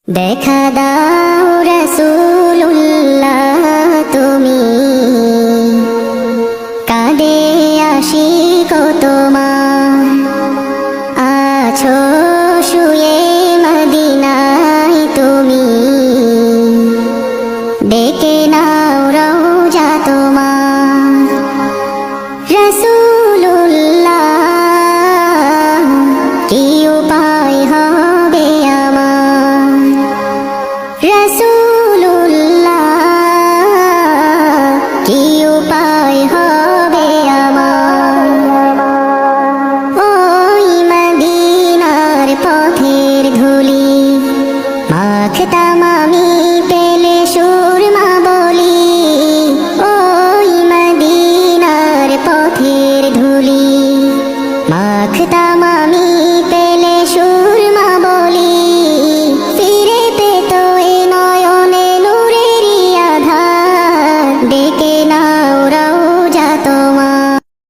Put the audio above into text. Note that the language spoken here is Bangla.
দেখা দাও রাসূলুল্লাহ তুমি, কাঁদে আশিক তোমার, আছো শুয়ে মদিনায় তুমি, ডেকে নাও রওজা তোমার। রাসূলুল্লাহ কি উপায় হবে আমার, রাসূলুল্লাহ কি উপায় হবে আমার। ওই মদিনার পথের ধুলি মাখতাম আমি পেলে সুরমা